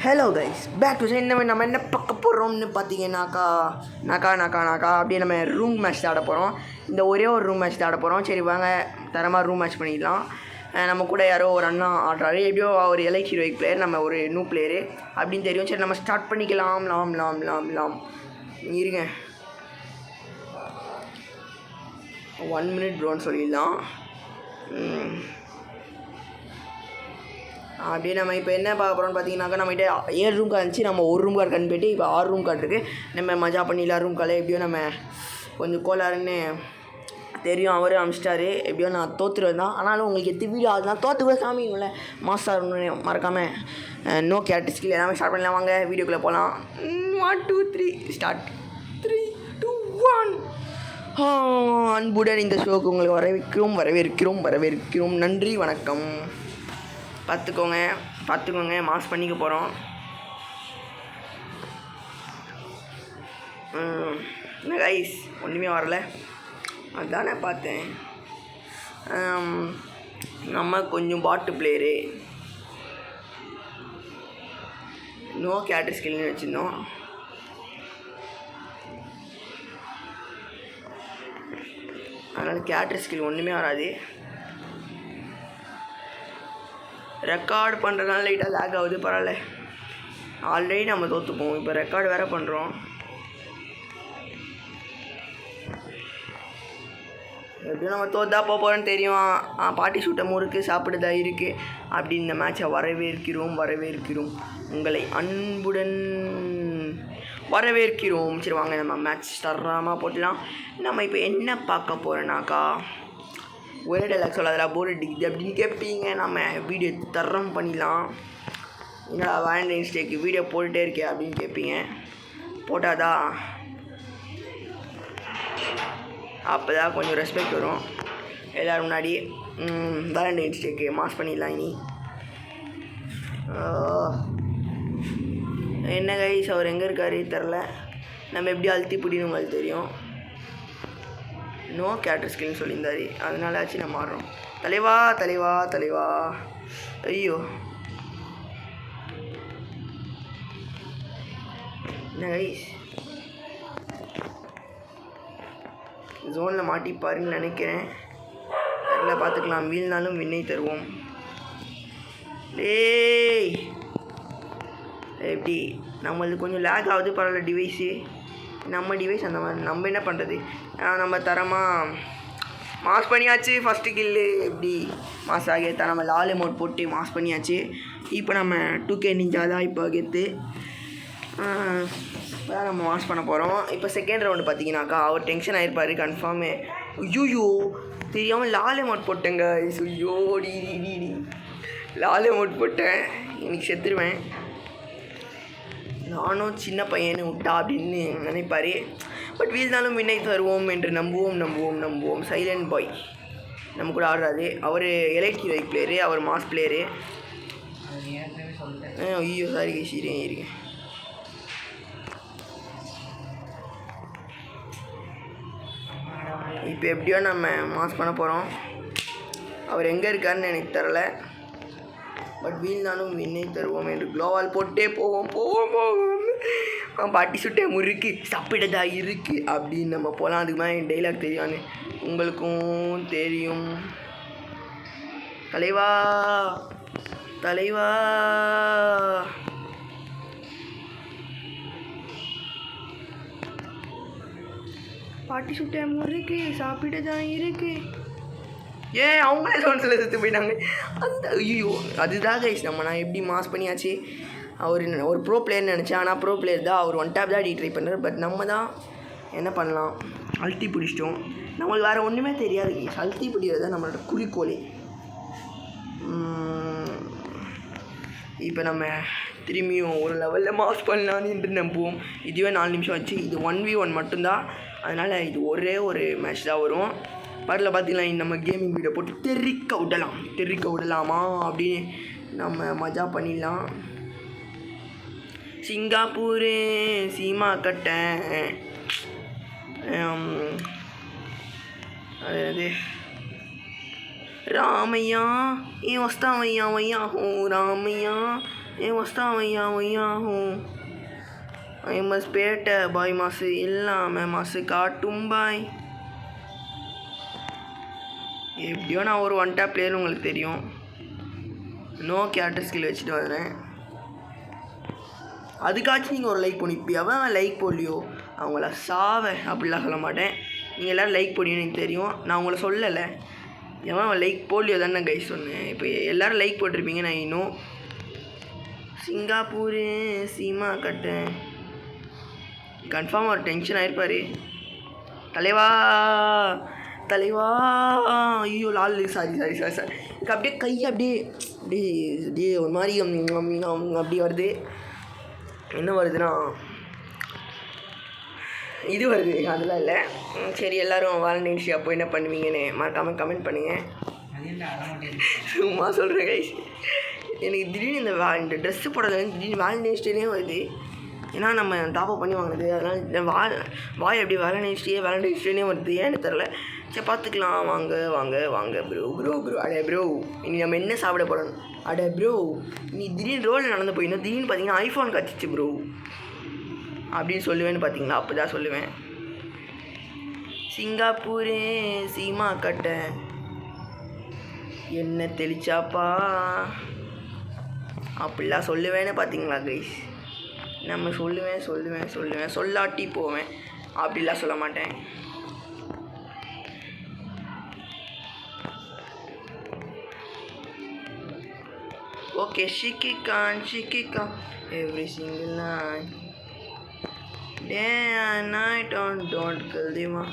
Hello guys back to நம்ம என்ன பார்க்க போகிறோம்னு பார்த்தீங்கன்னாக்கா அப்படியே நம்ம ரூம் மேட்ச் ஆட போகிறோம். இந்த ஒரே ஒரு ரூம் மேட்ச் ஆட போகிறோம். சரி வாங்க தரமாக ரூம் மேட்ச் பண்ணிடலாம். நம்ம கூட யாரோ ஒரு அண்ணா ஆடுறாரு, எப்படியோ ஒரு எலைட் ஹீரோயிக் பிளேயர், நம்ம ஒரு நியூ பிளேயரு அப்படின்னு தெரியும். சரி நம்ம ஸ்டார்ட் பண்ணிக்கலாம். லாம் இருங்க 1 minute ப்ரோன்னு சொல்லிடலாம். அப்படியே நம்ம இப்போ என்ன பார்க்க போகிறோம்னு பார்த்தீங்கன்னாக்கா நம்மகிட்ட 7 ரூம் கார்டு இருந்துச்சு. நம்ம ஒரு ரூம் கார்டு கண்டு போய்ட்டு இப்போ 6 ரூம் கார்டு இருக்குது. நம்ம மஜா பண்ணிடலாம். ரூம் கார்டு எப்படியோ நம்ம கொஞ்சம் கோளாறுன்னு தெரியும், அவரே அமிச்சிட்டாரு. எப்படியோ நான் தோற்றுருவேன் தான். ஆனாலும் உங்களுக்கு எத்து வீடியோ ஆகுதுன்னா தோற்று கூட காமிங்கள மாஸ்டர் மறக்காமல் நோ கேரக்டர் ஸ்கில் எல்லாமே ஸ்டார்ட் பண்ணலாம். வாங்க வீடியோக்குள்ளே போகலாம். 1 2 3 ஸ்டார்ட். 3 2 1. அன்புடன் இந்த ஷோக்கு உங்களுக்கு வரவேற்கிறோம். நன்றி, வணக்கம். பார்த்துக்கோங்க மாஸ் பண்ணிக்க போகிறோம். என்ன கைஸ் ஒன்றுமே வரல, அதுதானே பார்த்தேன். நம்ம கொஞ்சம் பாட்டு பிளேயரு, நோ கேரக்டர் ஸ்கில்னு வச்சுருந்தோம். அதனால் கேரக்டர் ஸ்கில் ஒன்றுமே வராது. ரெக்கார்டு பண்ணுறதுனால லைட்டாக லேக் ஆகுது, பரவாயில்ல. ஆல்ரெடி நம்ம தோற்றுப்போம், இப்போ ரெக்கார்டு வேறு பண்ணுறோம். எப்படியும் நம்ம தோற்றா போகிறோன்னு தெரியும். பாட்டி சுட்டமும் இருக்குது, சாப்பிடுதா இருக்குது. அப்படி இந்த மேட்சை வரவேற்கிறோம். உங்களை அன்புடன் வரவேற்கிறோம். சரி வாங்க நம்ம மேட்ச் தராமல் போட்டலாம். நம்ம இப்போ என்ன பார்க்க போகிறோன்னாக்கா, ஒரே டைலாக் சொல்லாதடா போர் அடிக்குது அப்படின்னு கேட்பீங்க. நம்ம வீடியோ தரம் பண்ணிடலாம். என்னடா வேலண்டைன்ஸ் டேக்கு வீடியோ போட்டுகிட்டே இருக்கே அப்படின்னு கேட்பீங்க. போட்டாதா அப்போ தான் கொஞ்சம் ரெஸ்பெக்ட் வரும் எல்லோரும் முன்னாடி. வேலண்டைன்ஸ் டேக்கு மாஸ் பண்ணிடலாம். இனி என்ன கைஸ் அவர் எங்கே இருக்காரு தெரில. நம்ம எப்படி அழுத்தி பிடின்னு உங்களுக்கு தெரியும். நோ கேரக்டர் ஸ்கில்னு சொல்லியிருந்தாரு, அதனால ஆச்சு நம்ம ஆடுறோம். தலைவா. ஐயோ என்ன கைஸ் ஜோனில் மாட்டிப்பாருன்னு நினைக்கிறேன். அதில் பார்த்துக்கலாம். வீழ்னாலும் விண்ணை தருவோம். டேய் எப்படி நம்மளுக்கு கொஞ்சம் லேக் ஆகுது, பரவாயில்ல. டிவைஸு நம்ம டிவைஸ் அந்த மாதிரி. நம்ம என்ன பண்ணுறது, நம்ம தரமாக மாஸ் பண்ணியாச்சு. ஃபஸ்ட்டு கில்லு எப்படி மாஸ் ஆகியத்தான். நம்ம லால் அமௌண்ட் போட்டு மாஸ் பண்ணியாச்சு. இப்போ நம்ம 2K நிஞ்சா தான் இப்போ கெத்து. இப்போ தான் நம்ம மாஸ் பண்ண போகிறோம். இப்போ செகண்ட் ரவுண்டு பார்த்தீங்கன்னாக்கா அவர் டென்ஷன் ஆகிருப்பார் கன்ஃபார்மு. ஐயோ தெரியாமல் லால் அமௌண்ட் போட்டேங்க. ஐயோ டி லால் அமௌண்ட் போட்டேன், இன்னைக்கு செத்துருவேன். நானும் சின்ன பையனை விட்டா அப்படின்னு நினைப்பார். பட் வீழ்ந்தாலும் விண்ணை தருவோம் என்று நம்புவோம். சைலண்ட் பாய் நம்ம கூட ஆடுறாரு. அவர் எலைட் ஹீரோயிக் பிளேயரு, அவர் மாஸ் பிளேயரு. ஐயோ சாரி இருங்க. இப்போ எப்படியோ நம்ம மாஸ் பண்ண போகிறோம். அவர் எங்கே இருக்காருன்னு எனக்கு தெரில. பட் வீழ்னாலும் விண்ணை தருவோம் என்று க்ளோவால் போட்டே போவோம். பாட்டி சுட்டே முறுக்கு சாப்பிடதா இருக்குது அப்படின்னு நம்ம போகலாம். அதுக்கு மேலே என் டைலாக் தெரியும், உங்களுக்கும் தெரியும். தலைவா பாட்டி சுட்டே முறுக்கு சாப்பிடதா இருக்குது. அவங்களே சோன்ஸில் செத்து போயிட்டாங்க. அந்த ஐயோ அதுதான் கைஸ். நான் எப்படி மாஸ் பண்ணியாச்சு. அவர் ஒரு ப்ரோ பிளேயர்னு நினச்சேன், ஆனால் ப்ரோ பிளேயர் தான். அவர் 1 டேப் தான் ட்ரை பண்ணுறாரு. பட் நம்ம தான் என்ன பண்ணலாம், அழுத்தி பிடிச்சிட்டோம். நம்மளுக்கு வேறு ஒன்றுமே தெரியாது கைஸ். அழுத்தி பிடிக்கிறது தான் நம்மளோட குறிக்கோளே. இப்போ நம்ம திரும்பியும் ஒரு லெவலில் மாஸ் பண்ணலான்னு என்று நம்புவோம். இதுவே 4 நிமிஷம் ஆச்சு. இது 1v1 மட்டும்தான், அதனால் இது ஒரே ஒரு மேட்ச் தான் வரும். பரல பார்த்தீங்களா, நம்ம கேமிங் வீடியோ போட்டு தெறிக்க விடலாமா அப்படின்னு நம்ம மஜா பண்ணிடலாம். சிங்கப்பூரு சீமா கட்ட அது రామయ్య వస్తామయ్యా రామయ్య ஏ மஸ்தான் ஐயா ஐயாகும் மஸ் பேட்டை பாய் மாசு இல்லாமல் மாசு காட்டும் பாய். எப்படியோ நான் ஒரு ஒன் டேப் பிளேயர் உங்களுக்கு தெரியும். நோ கேரக்டர் ஸ்கில் வச்சுட்டு வரேன். அதுக்காச்சும் நீங்கள் ஒரு லைக் பண்ணி இப்போ எவன் லைக் போடலையோ அவங்கள சாவை அப்படிலாம் சொல்ல மாட்டேன். நீங்கள் எல்லோரும் லைக் போடுவீங்கன்னு எனக்கு தெரியும். நான் உங்களை சொல்லலை, எவன் லைக் போடலையோ தானே நான் கைஸ் சொன்னேன். இப்போ எல்லோரும் லைக் போட்டிருப்பீங்க நான் இன்னும். சிங்கப்பூரு சீமா கட்டேன் கன்ஃபார்ம் ஒரு டென்ஷன் ஆகிருப்பார். தலைவா தலைவா ஐயோ Lal sorry sorry sorry sir எனக்கு அப்படியே கை அப்படியே அப்படியே அப்படியே ஒரு மாதிரி அப்படி வருது. என்ன வருதுன்னா இது வருது, அதெல்லாம் இல்லை. சரி எல்லோரும் வேலண்டைன்ஸ் டே அப்போ என்ன பண்ணுவீங்கன்னு மறக்காமல் கமெண்ட் பண்ணுங்கள். சும்மா சொல்கிறேன் கைஸ். எனக்கு திடீர்னு இந்த ட்ரெஸ்ஸு போடுறது திடீர்னு வேலண்டைன்ஸ் டேனே வருது. ஏன்னா நம்ம டாப்அப் பண்ணி வாங்கினது, அதனால் வாய் எப்படி வேலண்டைன்ஸ் டேனே வருது ஏன்னு தெரில. சரி பார்த்துக்கலாம். வாங்க வாங்க வாங்க ப்ரோ ப்ரோ ப்ரோ. அடே ப்ரோ இனி நம்ம என்ன சாப்பிட போகிறோம்? அடே ப்ரோ நீ திடீர்னு ரோலில் நடந்து போயிடணும், திடீர்னு பார்த்தீங்கன்னா ஐஃபோன் கச்சிச்சு ப்ரோ அப்படின்னு சொல்லுவேன்னு பார்த்தீங்களா? அப்போ தான் சொல்லுவேன். சிங்கப்பூரே சீமா கட்டை என்ன தெளிச்சாப்பா அப்படிலாம் சொல்லுவேன்னு பார்த்தீங்களா கைஸ்? நம்ம சொல்லுவேன் சொல்லாட்டி போவேன், அப்படிலாம் சொல்ல மாட்டேன். ஓகே ஷிக்கிகான் every single night day and night ஆன் டோன்ட் கில் திமா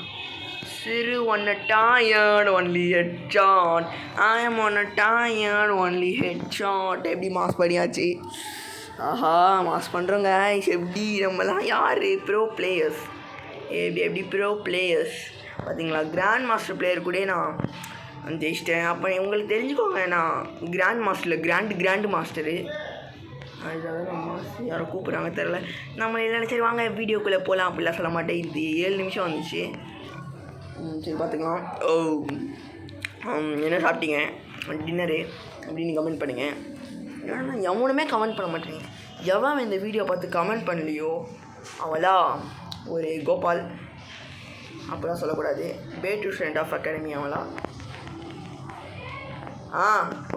சிறு one a tired only head shot I am one a tired only head shot. எப்படி மாஸ் பண்ணியாச்சு? ஆஹா மாஸ் பண்ணுறோங்க. எப்படி நம்மலாம் யார் ப்ரோ பிளேயர்ஸ்? எப்படி ப்ரோ பிளேயர்ஸ் பார்த்தீங்களா? கிராண்ட் மாஸ்டர் பிளேயர் கூட நான் ஜெயிச்சிட்டேன். அப்போ உங்களுக்கு தெரிஞ்சுக்கோங்க, நான் கிராண்ட் மாஸ்டரில் கிராண்டு மாஸ்டரு. அதுக்காக நம்ம மாஸ்டர் யாரோ கூப்பிட்றாங்க தெரில. நம்ம இல்லை சரி வாங்க வீடியோக்குள்ளே போகலாம் அப்படிலாம் சொல்ல மாட்டேன். இது 7 நிமிஷம் வந்துச்சு. சரி பார்த்துக்கலாம். என்ன சாப்பிட்டீங்க டின்னரு அப்படின்னு கமெண்ட் பண்ணுங்கள். ஏன்னா எவனுமே கமெண்ட் பண்ண மாட்டேங்க. எவன் இந்த வீடியோ பார்த்து கமெண்ட் பண்ணலையோ அவளா ஒரு கோபால் அப்படிலாம் சொல்லக்கூடாது. பேட்டு ஸ்டூடெண்ட் ஆஃப் அகாடமி அவளா.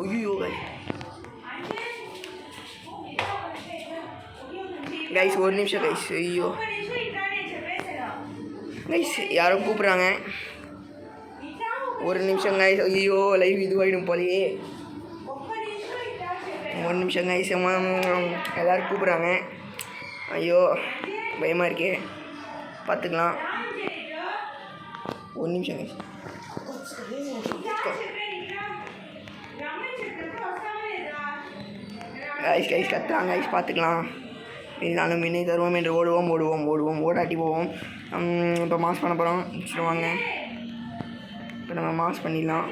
ஐயோ கைஸ் ஒரு நிமிஷம் கைஸ். ஐயோ கைஸ் யாரோ கூப்பிட்றாங்க, ஒரு நிமிஷம் கைஸ். ஐயோ லைவ் இதுவாகிடும் போலையே. ஒரு நிமிஷம் கைஸ், எல்லோரும் கூப்பிட்றாங்க. ஐயோ பயமாக இருக்கே, பார்த்துக்கலாம். ஒரு நிமிஷம் கைஸ். கைஸ் கத்துறாங்க கைஸ், பார்த்துக்கலாம். இருந்தாலும் மின்னை தருவோம் என்று ஓடுவோம் ஓடாட்டி போவோம். இப்போ மாஸ் பண்ண போகிறோம். வச்சுருவாங்க. இப்போ நம்ம மாஸ் பண்ணிடலாம்.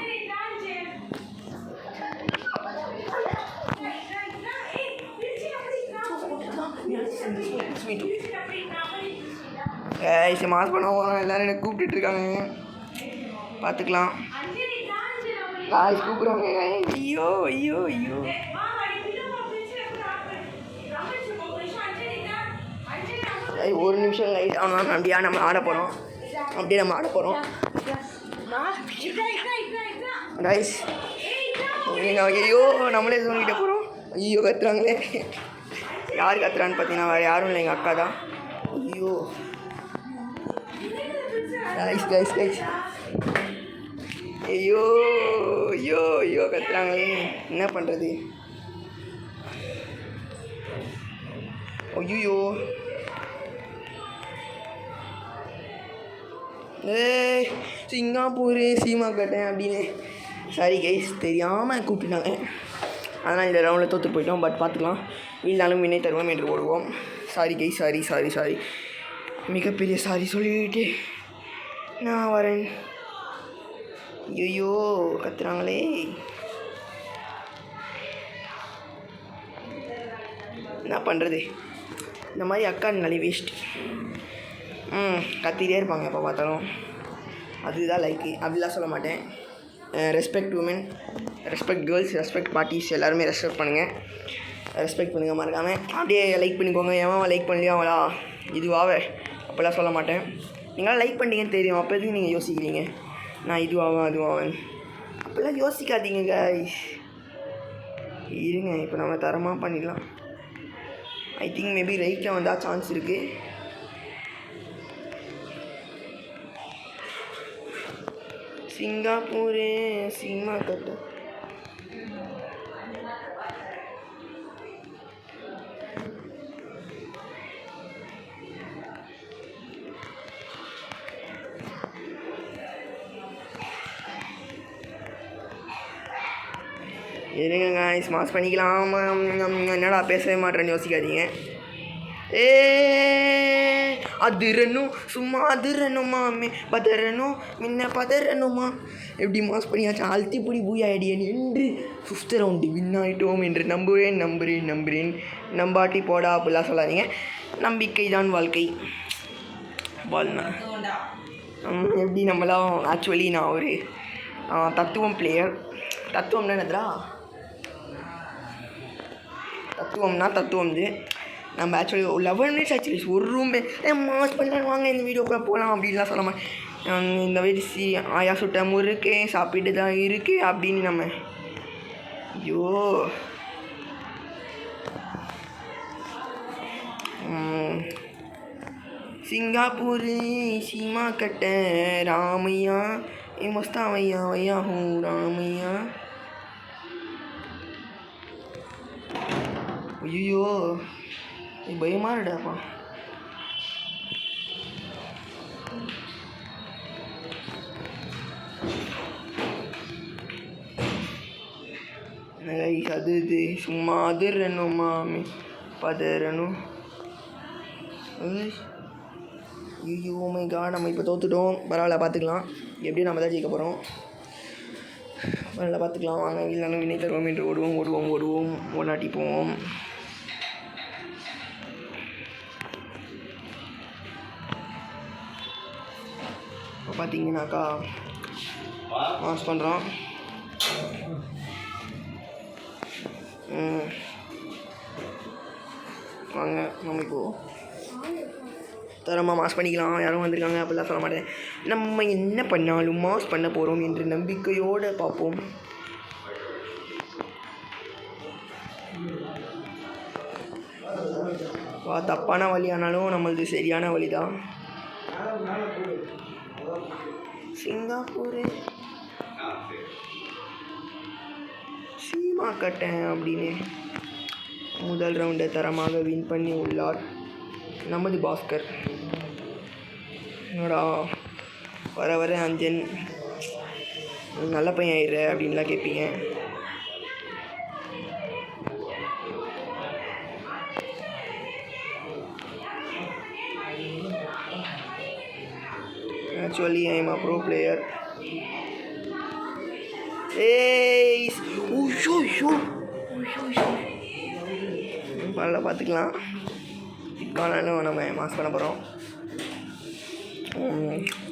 கைஸ் மாஸ் பண்ண போகிறோம். எல்லோரும் எனக்கு கூப்பிட்டுருக்காங்க, பார்த்துக்கலாம். கைஸ் கூப்பிட்றாங்க. ஐயோ ஐயோ ஐயோ ஒரு நிமிஷம் கைஸ். அப்படியே நம்ம ஆட போகிறோம். கைஸ் ஐயோ நம்மளே சொல்லிக்கிட்டே போகிறோம். ஐயோ கத்துறாங்களே. யார் கத்துறான்னு பார்த்தீங்கன்னா வேறு யாரும் இல்லை, எங்கள் அக்கா தான். ஐயோ கைஸ் ஐயோ ஐயோ ஐயோ கத்துறாங்களே, என்ன பண்ணுறது? ஐயோ சிங்கப்பூர் சீமா கட்டேன் அப்படின்னு. சாரி கைஸ் தெரியாமல் கூப்பிட்டாங்க, அதனால் இந்த ரவுண்டில் தோற்று போயிட்டோம். பட் பார்த்துக்கலாம். வீழ்ந்தாலும் வினை தருவோம் என்று ஓடுவோம். சாரி கைஸ், சாரி மிகப்பெரிய சாரி சொல்லிவிட்டு நான் வரேன். ஐயோ கத்துறாங்களே. என்ன பண்ணுறது? இந்த மாதிரி அக்கா நல்ல வேஸ்ட். கத்திகிட்டே இருப்பாங்க எப்போ பார்த்தாலும். அதுதான் லைக்கு, அப்படிலாம் சொல்ல மாட்டேன். Respect woman, respect girls, respect parties, எல்லாருமே ரெஸ்பெக்ட் பண்ணுங்கள். ரெஸ்பெக்ட் பண்ணுங்க மறக்காமல். அப்படியே லைக் பண்ணிக்கோங்க. எவன் லைக் பண்ணலையோ அவளா இதுவாக அப்போல்லாம் சொல்ல மாட்டேன். நீங்களாம் லைக் பண்ணிங்கன்னு தெரியும், அப்போ எதுக்கு நீங்கள் யோசிக்கிறீங்க நான் இதுவாகும் அதுவாகும் அப்போல்லாம் யோசிக்காதீங்க guys. இருங்க இப்போ நம்ம தரமாக பண்ணிடலாம். ஐ திங்க் மேபி ரைட்டில் வந்தால் சான்ஸ் இருக்குது. சிங்கப்பூரே சீமா கட்ட இருங்க guys, மாஸ் பண்ணிக்கலாம். என்னடா பேசவே மாட்டேன்னு யோசிக்காதீங்க. அதிரணும் சும்மா அதிரணுமா பதறணும் முன்ன பதறணுமா எப்படி மாஸ் பண்ணியாச்சு. அழுத்திப்படி பூய் ஐடியன் என்று 5th ரவுண்டு வின் ஆகிட்டோம் என்று நம்புகிறேன். நம்பாட்டி போடா அப்படிலாம் சொல்லாதீங்க. நம்பிக்கை தான் வாழ்க்கை. வாழ்னா எப்படி நம்மளாம் ஆக்சுவலி நான் ஒரு தத்துவம் பிளேயர். தத்துவம்னா என்னதுடா? தத்துவம் நம்ம ஆக்சுவலி 11 மினிட்ஸ் ஆக்சுவலி ஒரு ரூமே மாஸ் பண்ணலாம் வாங்க இந்த வீடியோக்குள்ளே போகலாம் அப்படின்லாம் சொல்ல மாட்டேன். இந்த மாதிரி ஆயா சுட்ட முறுக்கு சாப்பிட்டு தான் இருக்கு அப்படின்னு நம்ம ஐயோ சிங்கப்பூர் சீமா கட்ட ராமையா மஸ்தாவையா வையா ஹூ ராமையா. ஐயோ பயமாக இருடாப்பா. அது இது சும்மா அதிரணுமா பதறணும். ஐயோ மை காட், நம்ம இப்போ தோத்துட்டோம். பரவாயில்ல பார்த்துக்கலாம். எப்படியும் நம்ம தான் ஜெயிக்க போகிறோம். பரவாயில்ல பார்த்துக்கலாம். வாங்க இல்லைன்னு வினை தருவோம் என்று ஓடுவோம் ஓடாட்டி போவோம். இப்போ பார்த்தீங்கன்னாக்கா மாஸ் பண்ணுறோம். வாங்க நம்ம இப்போது தரமாக மாஸ் பண்ணிக்கலாம். யாரும் வந்திருக்காங்க அப்படிலாம் சொல்ல மாட்டேன். நம்ம என்ன பண்ணாலும் மாஸ் பண்ண போகிறோம் என்று நம்பிக்கையோடு பார்ப்போம். தப்பான வழி ஆனாலும் நம்மளது சரியான வழி தான். சிங்கப்பூர் சீமா கட்டேன் அப்படின்னு முதல் ரவுண்டை தரமாக வின் பண்ணி உள்ளார் நமது பாஸ்கர். என்னடா வர அஞ்சன் நல்ல பையன் ஆயிடுற அப்படின்லாம் கேட்பீங்க. Actually, I am a pro player. பரவாயில்ல பார்த்துக்கலாம். இப்போனாலும் நம்ம மாஸ் பண்ண போகிறோம்.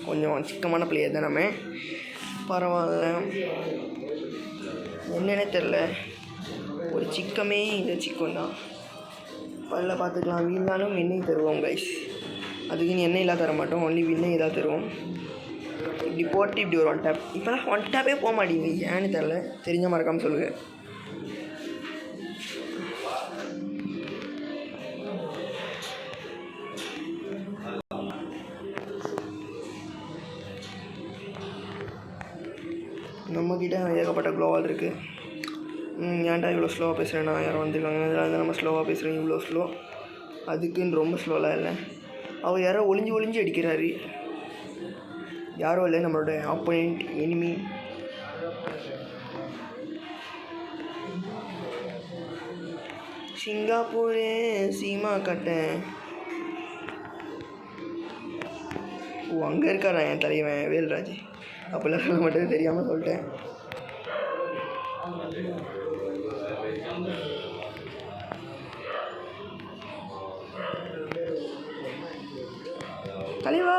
கொஞ்சம் சிக்கமான பிளேயர் தான் நம்ம. பரவாயில்ல என்னன்னே தெரில, ஒரு சிக்கமே இந்த சிக்கம் தான். பரவாயில்ல பார்த்துக்கலாம். வீணாலும் எண்ணெய் தருவோம் கைஸ். அதுக்குன்னு எண்ணெயெல்லாம் தர மாட்டோம், ஒன்லி விண்ணெய் தான் தருவோம். இப்படி போட்டு இப்படி ஒரு 1 டேப். இப்போலாம் 1 டேப்பே போக மாட்டேங்குது, ஏன்னு தெரில. தெரிஞ்ச மறக்காமல் சொல்லுங்கள். நம்மக்கிட்ட ஏகப்பட்ட க்ளோவால் இருக்குது. ஏன்டா இவ்வளோ ஸ்லோவாக பேசுகிறேன்னா யாரும் வந்திருக்காங்க, அதனால் நம்ம ஸ்லோவாக பேசுகிறேன். இவ்வளோ ஸ்லோ அதுக்குன்னு ரொம்ப ஸ்லோலாம் இல்லை. அவர் யாரோ ஒளிஞ்சு அடிக்கிறாரு. யாரோ இல்லை, நம்மளோட ஆப்போனண்ட் எனிமி. சிங்கப்பூர் சீமா கட்டேன். அங்கே இருக்காரா என் தலைவன் வேல்ராஜ். அப்போல்லாம் சொல்ல மாட்டேன், தெரியாமல் சொல்லிட்டேன். தலைவா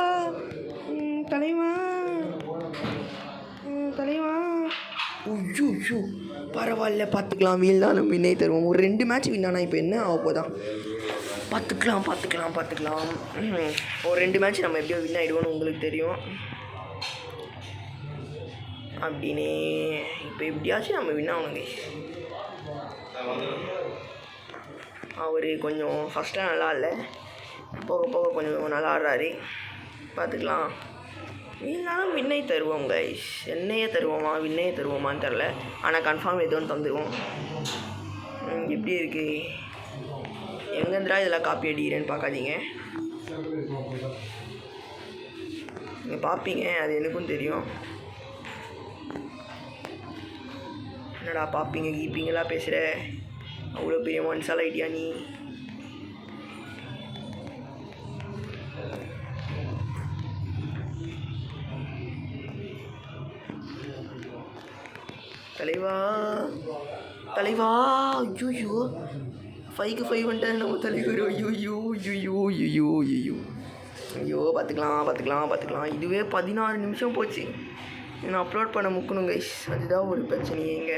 பரவாயில்ல பார்த்துக்கலாம். வீழ்ந்தாலும் வின்னை தருவோம். ஒரு 2 மேட்ச் வின்னானா இப்போ என்ன ஆக போதான்? பார்த்துக்கலாம். ஒரு 2 மேட்ச் நம்ம எப்படியோ வின் ஆகிடுவோன்னு உங்களுக்கு தெரியும். அப்படின்னு இப்போ எப்படியாச்சும் நம்ம வின் ஆகணுங்க. அவர் கொஞ்சம் ஃபஸ்ட்டாக நல்லா இல்லை, போக போக கொஞ்சம் நல்லா ஆடுறாரு. பார்த்துக்கலாம். இருந்தாலும் வின்னை தருவோம் கைஸ். என்னையே தருவோமா வின்னையே தருவோமான்னு தெரில, ஆனால் கன்ஃபார்ம் ஏதோ ஒன்று தந்துடுவோம். எப்படி இருக்குது? எங்கேருந்துடா இதெல்லாம் காப்பி அடிக்கிறேன்னு பார்க்காதீங்க. நீங்கள் பார்ப்பீங்க, அது எனக்கும் தெரியும். என்னடா பார்ப்பீங்க கீப்பீங்களாம் பேசுகிற? அவ்வளோ பெரிய மனுஷால் ஐடியா நீ. தலைவா ஐயோ 5க்கு 5 வந்துட்டார் நம்ம தலைவர். ஐயோ பார்த்துக்கலாம். இதுவே 16 நிமிஷம் போச்சு. நான் அப்லோட் பண்ண முக்கணும் கைஸ், அதுதான் ஒரு பிரச்சனையே.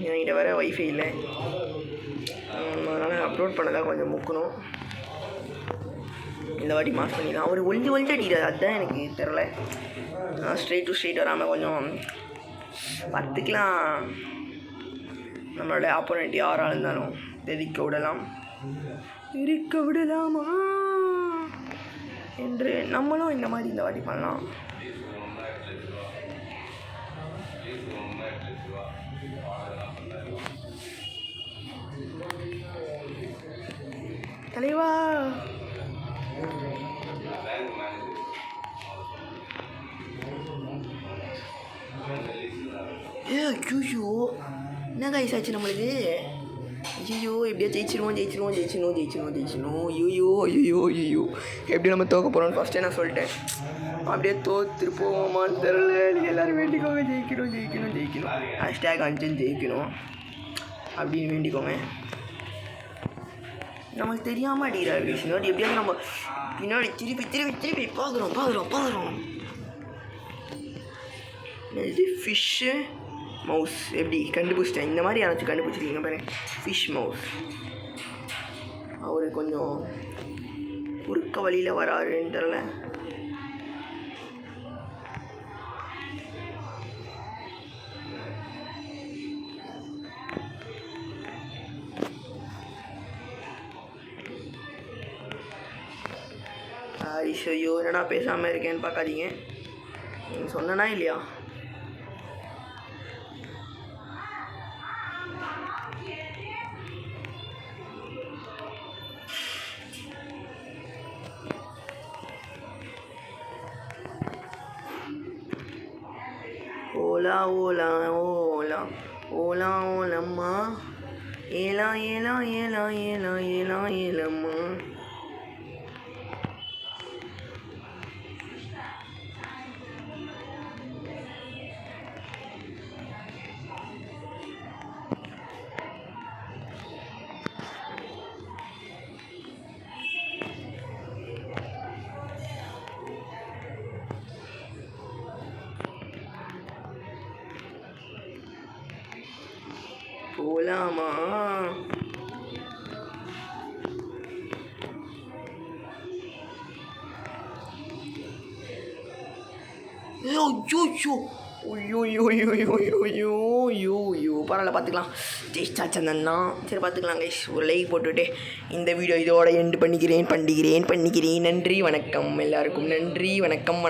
என்கிட்ட வேறு வைஃபை இல்லை, அதனால் அப்லோட் பண்ணதான் கொஞ்சம் முக்கணும். இந்த வாட்டி மாஸ் பண்ணிடலாம். அவர் ஒழிஞ்சு அடிக்கிறார், அதுதான் எனக்கு தெரில. ஸ்ட்ரெயிட் டு ஸ்ட்ரெயிட் வராமல் கொஞ்சம் பார்த்துக்கலாம். நம்மளோட ஆப்போனண்ட் யாராக இருந்தாலும் இருக்க விடலாமா என்று நம்மளும் இந்த மாதிரி இந்த வாட்டி பண்ணலாம். தலைவா ஐயோ என்ன கைஸ் ஆச்சு நம்மளுக்கு? ஐயோ எப்படியா ஜெயிச்சிருவோம். ஐயோ எப்படி நம்ம தோக்க போகிறோம்னு ஃபஸ்ட்டே நான் சொல்லிட்டேன். அப்படியே தோற்று போவோமான்னு தெரில. எல்லோரும் வேண்டிக்கோங்க, ஜெயிக்கணும். #அஞ்சன் ஜெயிக்கணும் அப்படின்னு வேண்டிக்கோங்க. நமக்கு தெரியாமல் அடிக்கிறார் விஷயம். எப்படியாவது நம்ம பின்னாடி திருப்பி பார்க்குறோம். இது ஃபிஷ்ஷு மவுஸ் எப்படி கண்டுபிடிச்சிட்டேன். இந்த மாதிரி யாராச்சும் கண்டுபிடிச்சிருக்கீங்க பாருங்க. Fish mouse. அவர் கொஞ்சம் குறுக்க வழியில் வராருன்னு தெரில. ஐயோ என்னடா பேசாமல் இருக்கேன்னு பார்க்காதீங்க. சொன்னனா இல்லையா? ஓலம்மா ஏலம்மா. போலாமா? பரவாயில்ல பார்த்துக்கலாம். ஜெயிச்சாச்சந்தண்ணா. சரி பார்த்துக்கலாம் கைஸ். ஒரு லைக் போட்டுவிட்டு இந்த வீடியோ இதோட எண்டு பண்ணிக்கிறேன். நன்றி வணக்கம் எல்லாருக்கும். நன்றி வணக்கம்.